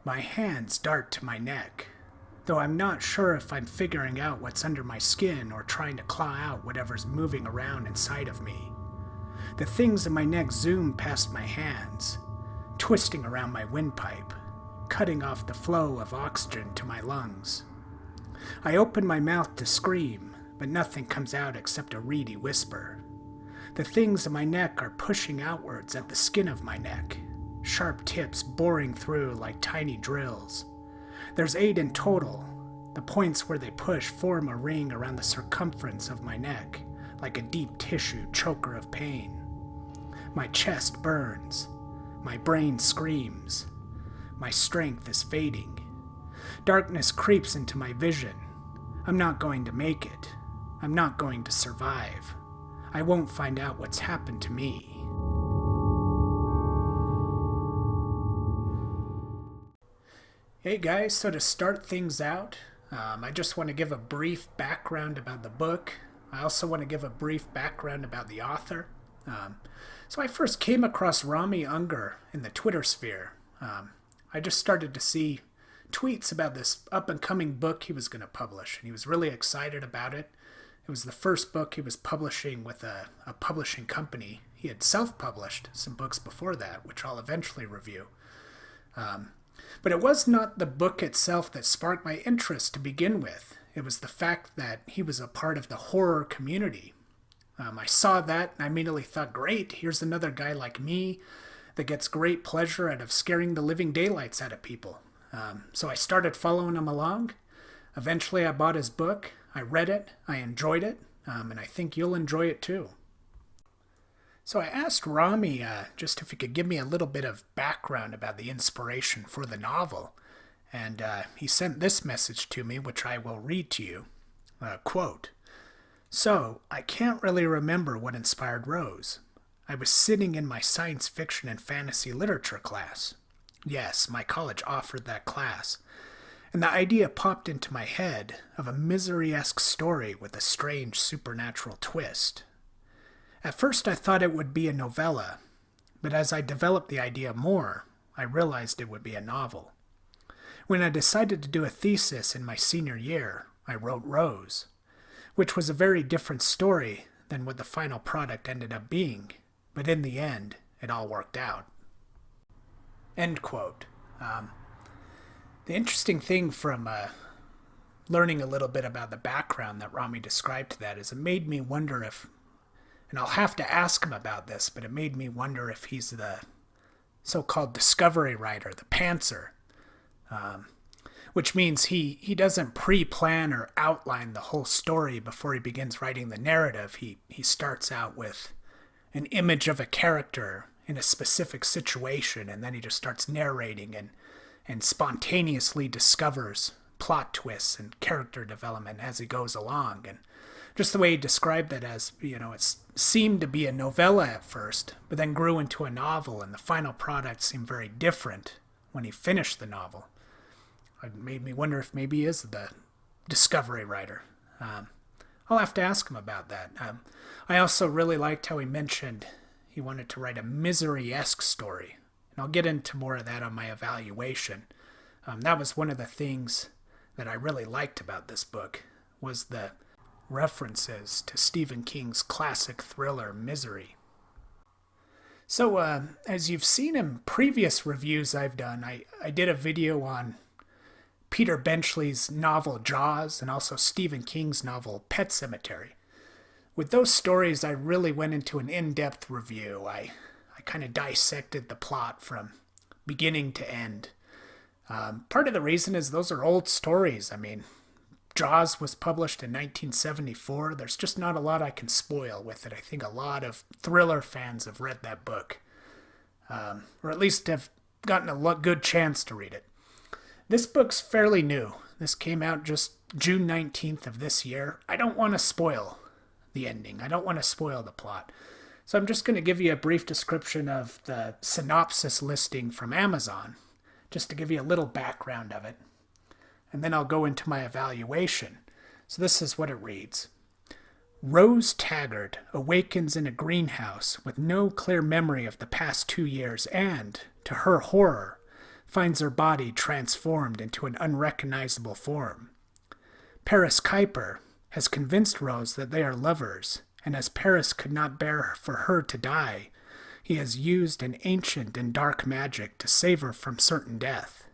My hands dart to my neck, though I'm not sure if I'm figuring out what's under my skin or trying to claw out whatever's moving around inside of me. The things in my neck zoom past my hands, twisting around my windpipe, cutting off the flow of oxygen to my lungs. I open my mouth to scream, but nothing comes out except a reedy whisper. The things in my neck are pushing outwards at the skin of my neck, sharp tips boring through like tiny drills. There's 8 in total. The points where they push form a ring around the circumference of my neck, like a deep tissue choker of pain. My chest burns. My brain screams. My strength is fading. Darkness creeps into my vision. I'm not going to make it. I'm not going to survive. I won't find out what's happened to me. Hey guys, so to start things out, I just want to give a brief background about the book. I also want to give a brief background about the author. So I first came across Rami Ungar in the Twitter sphere. I just started to see tweets about this up-and-coming book he was going to publish, and he was really excited about it. It was the first book he was publishing with a publishing company. He had self-published some books before that, which I'll eventually review. But it was not the book itself that sparked my interest to begin with. It was the fact that he was a part of the horror community. I saw that and I immediately thought, great, here's another guy like me that gets great pleasure out of scaring the living daylights out of people. So I started following him along. Eventually I bought his book. I read it. I enjoyed it. And I think you'll enjoy it too. So I asked Rami just if he could give me a little bit of background about the inspiration for the novel. And he sent this message to me, which I will read to you. Quote, "So, I can't really remember what inspired Rose. I was sitting in my science fiction and fantasy literature class. Yes, my college offered that class. And the idea popped into my head of a misery-esque story with a strange supernatural twist. At first I thought it would be a novella, but as I developed the idea more, I realized it would be a novel. When I decided to do a thesis in my senior year, I wrote Rose, which was a very different story than what the final product ended up being, but in the end, it all worked out." End quote. The interesting thing from learning a little bit about the background that Rami described to that is it made me wonder if, and I'll have to ask him about this, but it made me wonder if he's the so-called discovery writer, the pantser, which means he doesn't pre-plan or outline the whole story before he begins writing the narrative. He starts out with an image of a character in a specific situation, and then he just starts narrating and spontaneously discovers plot twists and character development as he goes along. And just the way he described it as, it seemed to be a novella at first, but then grew into a novel, and the final product seemed very different when he finished the novel. It made me wonder if maybe he is the discovery writer. I'll have to ask him about that. I also really liked how he mentioned he wanted to write a misery-esque story. And I'll get into more of that on my evaluation. That was one of the things that I really liked about this book, was the references to Stephen King's classic thriller, Misery. So, as you've seen in previous reviews I've done, I did a video on Peter Benchley's novel Jaws and also Stephen King's novel Pet Sematary. With those stories, I really went into an in-depth review. I kind of dissected the plot from beginning to end. Part of the reason is those are old stories. I mean, Jaws was published in 1974. There's just not a lot I can spoil with it. I think a lot of thriller fans have read that book, or at least have gotten a good chance to read it. This book's fairly new. This came out just June 19th of this year. I don't want to spoil the ending. I don't want to spoil the plot. So I'm just going to give you a brief description of the synopsis listing from Amazon, just to give you a little background of it. And then I'll go into my evaluation. So this is what it reads. Rose Taggart awakens in a greenhouse with no clear memory of the past 2 years and, to her horror, finds her body transformed into an unrecognizable form. Paris Kuiper has convinced Rose that they are lovers, and as Paris could not bear for her to die, he has used an ancient and dark magic to save her from certain death.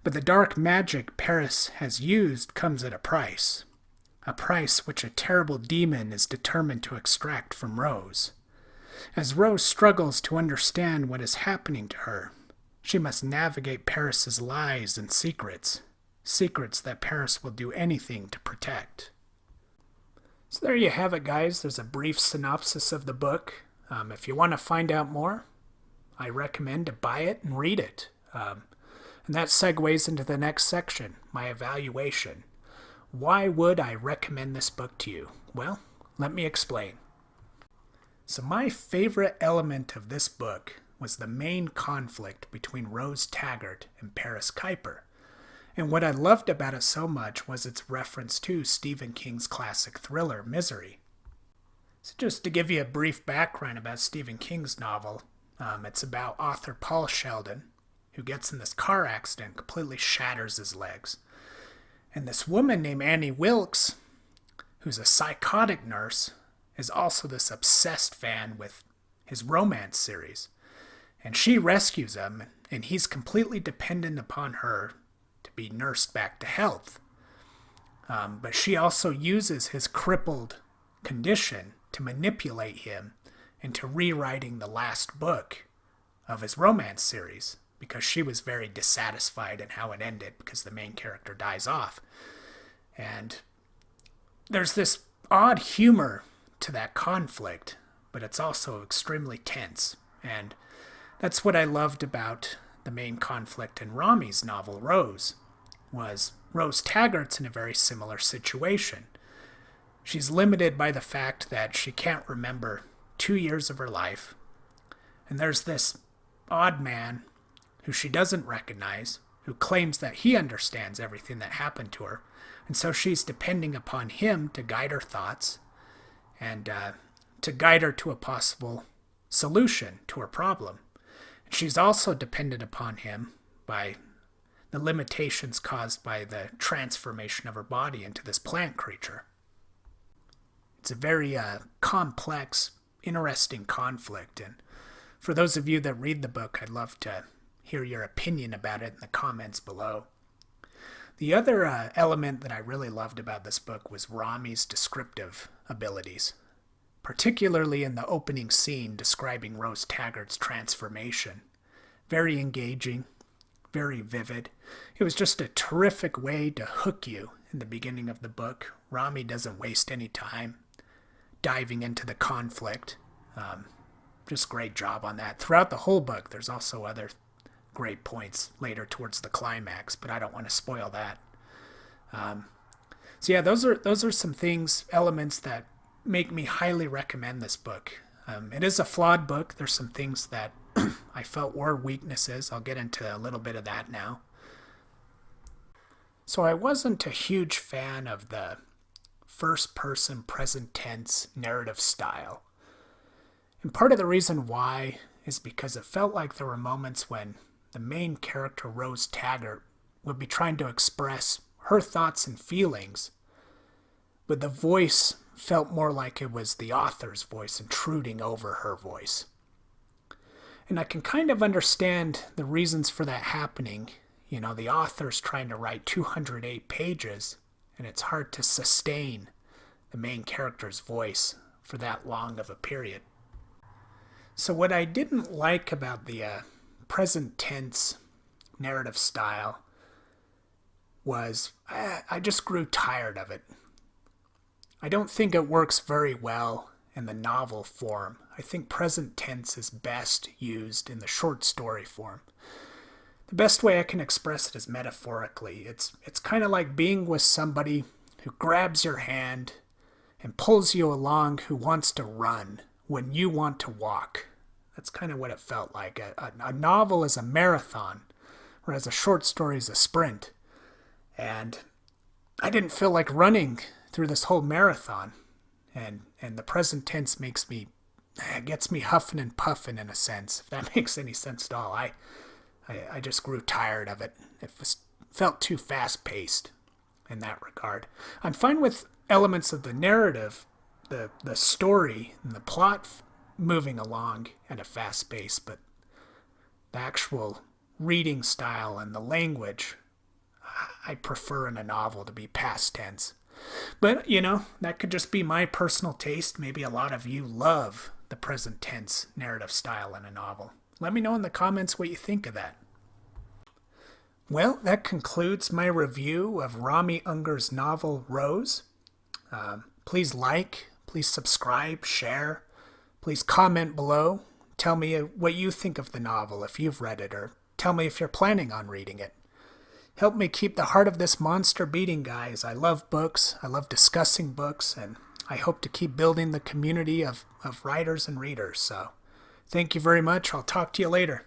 But the dark magic Paris has used comes at a price which a terrible demon is determined to extract from Rose. As Rose struggles to understand what is happening to her, she must navigate Paris's lies and secrets that Paris will do anything to protect. So there you have it, guys. There's a brief synopsis of the book. If you want to find out more, I recommend to buy it and read it. And that segues into the next section, my evaluation. Why would I recommend this book to you? Well, let me explain. So my favorite element of this book was the main conflict between Rose Taggart and Paris Kuiper. And what I loved about it so much was its reference to Stephen King's classic thriller, Misery. So just to give you a brief background about Stephen King's novel, it's about author Paul Sheldon, who gets in this car accident and completely shatters his legs. And this woman named Annie Wilkes, who's a psychotic nurse, is also this obsessed fan with his romance series. And she rescues him, and he's completely dependent upon her to be nursed back to health. But she also uses his crippled condition to manipulate him into rewriting the last book of his romance series, because she was very dissatisfied in how it ended because the main character dies off. And there's this odd humor to that conflict, but it's also extremely tense. And that's what I loved about the main conflict in Rami's novel, Rose, was Rose Taggart's in a very similar situation. She's limited by the fact that she can't remember 2 years of her life. And there's this odd man who she doesn't recognize, who claims that he understands everything that happened to her. And so she's depending upon him to guide her thoughts and to guide her to a possible solution to her problem. And she's also dependent upon him by the limitations caused by the transformation of her body into this plant creature. It's a very complex, interesting conflict. And for those of you that read the book, I'd love to hear your opinion about it in the comments below. The other element that I really loved about this book was Rami's descriptive abilities, particularly in the opening scene describing Rose Taggart's transformation. Very engaging, very vivid. It was just a terrific way to hook you in the beginning of the book. Rami doesn't waste any time diving into the conflict. Just great job on that. Throughout the whole book, there's also other great points later towards the climax, but I don't want to spoil that. So yeah, those are some things, elements that make me highly recommend this book. It is a flawed book. There's some things that I felt were weaknesses. I'll get into a little bit of that now. So I wasn't a huge fan of the first-person present tense narrative style. And part of the reason why is because it felt like there were moments when the main character, Rose Taggart, would be trying to express her thoughts and feelings, but the voice felt more like it was the author's voice intruding over her voice. And I can kind of understand the reasons for that happening. You know, the author's trying to write 208 pages, and it's hard to sustain the main character's voice for that long of a period. So what I didn't like about the present tense narrative style was I just grew tired of it. I don't think it works very well in the novel form. I think present tense is best used in the short story form. The best way I can express it is metaphorically. It's kind of like being with somebody who grabs your hand and pulls you along, who wants to run when you want to walk. That's kind of what it felt like. A novel is a marathon, whereas a short story is a sprint. And I didn't feel like running through this whole marathon. And the present tense gets me huffing and puffing in a sense, if that makes any sense at all. I just grew tired of it. Felt too fast-paced in that regard. I'm fine with elements of the narrative, the story and the plot moving along at a fast pace, but the actual reading style and the language, I prefer in a novel to be past tense. But, that could just be my personal taste. Maybe a lot of you love the present tense narrative style in a novel. Let me know in the comments what you think of that. Well, that concludes my review of Rami Ungar's novel, Rose. Please please subscribe, share. Please comment below. Tell me what you think of the novel if you've read it, or tell me if you're planning on reading it. Help me keep the heart of this monster beating, guys. I love books. I love discussing books, and I hope to keep building the community of writers and readers. So thank you very much. I'll talk to you later.